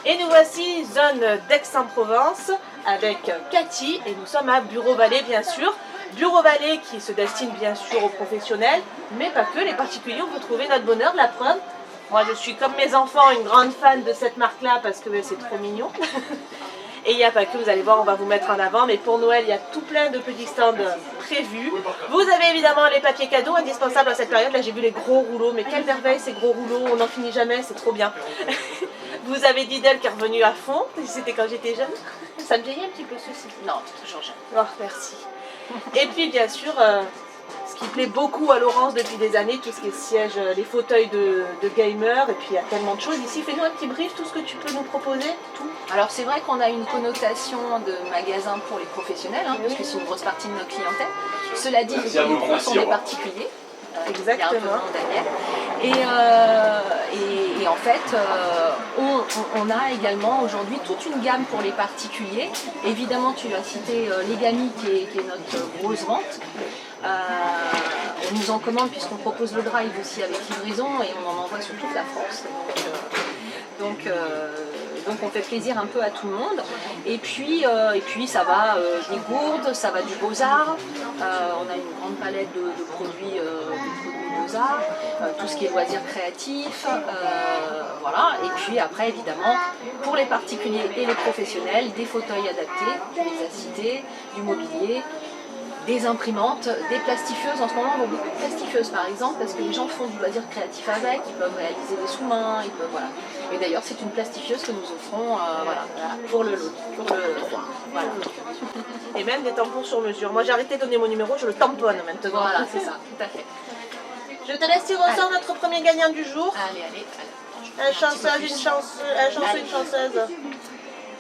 Et nous voici, zone d'Aix-en-Provence, avec Cathy, et nous sommes à Bureau-Vallée bien sûr. Bureau-Vallée qui se destine bien sûr aux professionnels, mais pas que, les particuliers, on peut trouver notre bonheur, la preuve. Moi je suis comme mes enfants une grande fan de cette marque-là parce que c'est trop mignon. Et il n'y a pas que, vous allez voir, on va vous mettre en avant, mais pour Noël, il y a tout plein de petits stands prévus. Vous avez évidemment les papiers cadeaux indispensables à cette période. Là, j'ai vu les gros rouleaux, mais quelle merveille ces gros rouleaux, on n'en finit jamais, c'est trop bien. Vous avez Didel qui est revenu à fond, c'était quand j'étais jeune. Ça me vieillit un petit peu ceci. Non, toujours jeune. Oh, merci. Et puis, bien sûr, ce qui plaît beaucoup à Laurence depuis des années, tout ce qui est siège, les fauteuils de gamers, et puis il y a tellement de choses ici. Fais-nous un petit brief, tout ce que tu peux nous proposer, tout. Alors c'est vrai qu'on a une connotation de magasin pour les professionnels, hein, parce que c'est une grosse partie de notre clientèle. Cela dit, les micros sont des particuliers. Exactement. Il y a un peu de monde derrière. Et en fait, on a également aujourd'hui toute une gamme pour les particuliers. Évidemment, tu as cité Legami qui est notre grosse vente. On nous en commande puisqu'on propose le drive aussi avec livraison et on en envoie sur toute la France. Donc on fait plaisir un peu à tout le monde. Et puis ça va des gourdes, ça va du Beaux-Arts. On a une grande palette de produits Beaux-Arts, tout ce qui est loisirs créatifs. Voilà. Et puis après évidemment pour les particuliers et les professionnels, des fauteuils adaptés, tu les as cités, du mobilier, des imprimantes, des plastifieuses. En ce moment, on a beaucoup de plastifieuses par exemple, parce que les gens font du loisir créatif avec, ils peuvent réaliser des sous-mains, ils peuvent, voilà. Et d'ailleurs, c'est une plastifieuse que nous offrons voilà, pour le lot, pour le 3. Voilà. Et même des tampons sur mesure. Moi, j'ai arrêté de donner mon numéro, je le tamponne maintenant. Voilà, c'est ça, tout à fait. Je te laisse tirer au sort notre premier gagnant du jour. Allez. Un chanceux, une chanceuse.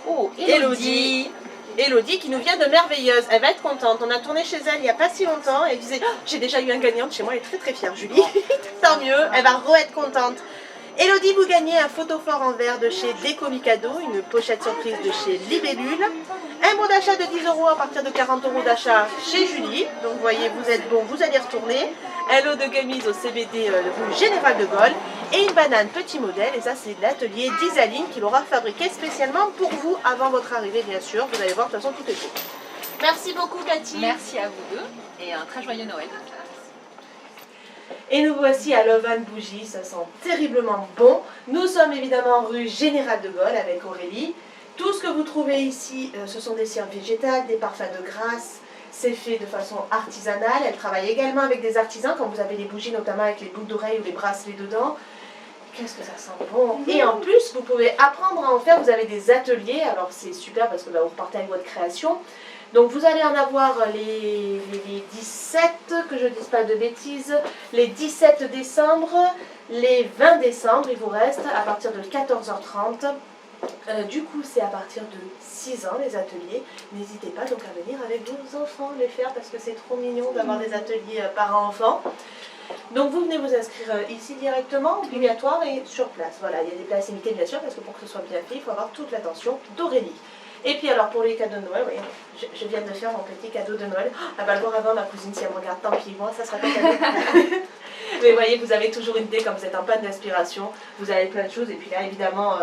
Oh, Elodie. Elodie qui nous vient de Merveilleuse, elle va être contente. On a tourné chez elle il n'y a pas si longtemps et elle disait oh, j'ai déjà eu un gagnant de chez moi, elle est très très fière Julie. Tant mieux, elle va re-être contente. Elodie, vous gagnez un photophore en verre de chez Déco Mikado, une pochette surprise de chez Libellule, un bon d'achat de 10 € à partir de 40 € d'achat chez Julie. Donc vous voyez, vous êtes bon, vous allez retourner. Un lot de gummies au CBD rue Général de Gaulle et une banane petit modèle. Et ça, c'est l'atelier d'Isaline qui l'aura fabriqué spécialement pour vous avant votre arrivée, bien sûr. Vous allez voir, de toute façon, tout est beau. Merci beaucoup, Cathy. Merci à vous deux et un très joyeux Noël. Et nous voici à Love and Bougie, ça sent terriblement bon. Nous sommes évidemment rue Général de Gaulle avec Aurélie. Tout ce que vous trouvez ici, ce sont des cires végétales, des parfums de grâce. C'est fait de façon artisanale. Elle travaille également avec des artisans, quand vous avez les bougies, notamment avec les boucles d'oreilles ou les bracelets dedans. Qu'est-ce que ça sent bon! Et en plus, vous pouvez apprendre à en faire. Vous avez des ateliers, alors c'est super parce que là, vous repartez avec votre création. Donc vous allez en avoir les 17, que je ne dise pas de bêtises, les 17 décembre, les 20 décembre, il vous reste à partir de 14h30. Du coup, c'est à partir de 6 ans les ateliers. N'hésitez pas donc à venir avec vos enfants les faire parce que c'est trop mignon d'avoir des ateliers parents-enfants. Donc vous venez vous inscrire ici directement, obligatoire et sur place. Voilà, il y a des places limitées bien sûr parce que pour que ce soit bien fait, il faut avoir toute l'attention d'Aurélie. Et puis alors pour les cadeaux de Noël, oui, je viens de faire mon petit cadeau de Noël. Elle va le voir avant ma cousine si elle me regarde, tant pis, moi ça sera pas cadeau. Mais vous voyez, vous avez toujours une idée quand vous êtes en panne d'inspiration, vous avez plein de choses. Et puis là évidemment,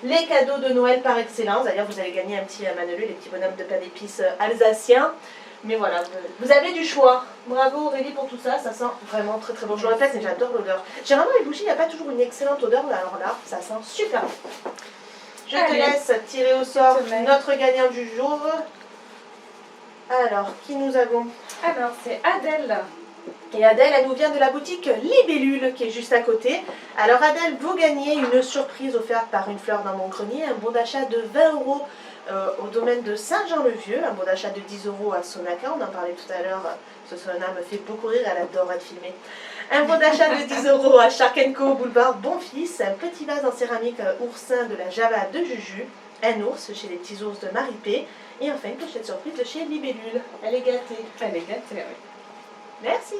les cadeaux de Noël par excellence. D'ailleurs vous allez gagner un petit Manelu, les petits bonhommes de pain d'épices alsaciens. Mais voilà, vous avez du choix. Bravo Aurélie pour tout ça, ça sent vraiment très très bon. Je le répète, mais j'adore l'odeur. Généralement les bougies, il n'y a pas toujours une excellente odeur, mais alors là, ça sent super bon. Je te laisse tirer au sort notre gagnant du jour. Alors, qui nous avons? Alors, c'est Adèle. Et Adèle, elle nous vient de la boutique Libellule qui est juste à côté. Alors Adèle, vous gagnez une surprise offerte par Une Fleur dans mon grenier, un bon d'achat de 20 € au domaine de Saint-Jean-le-Vieux, un bon d'achat de 10 € à Sonaca, on en parlait tout à l'heure, ce Sona me fait beaucoup rire, elle adore être filmée. Un bon d'achat de 10 € à Shark & Co, boulevard Bonfils, un petit vase en céramique oursin de la Java de Juju, un ours chez les petits ours de Maripé, et enfin une pochette surprise de chez Libellule. Elle est gâtée. Elle est gâtée, oui. Merci.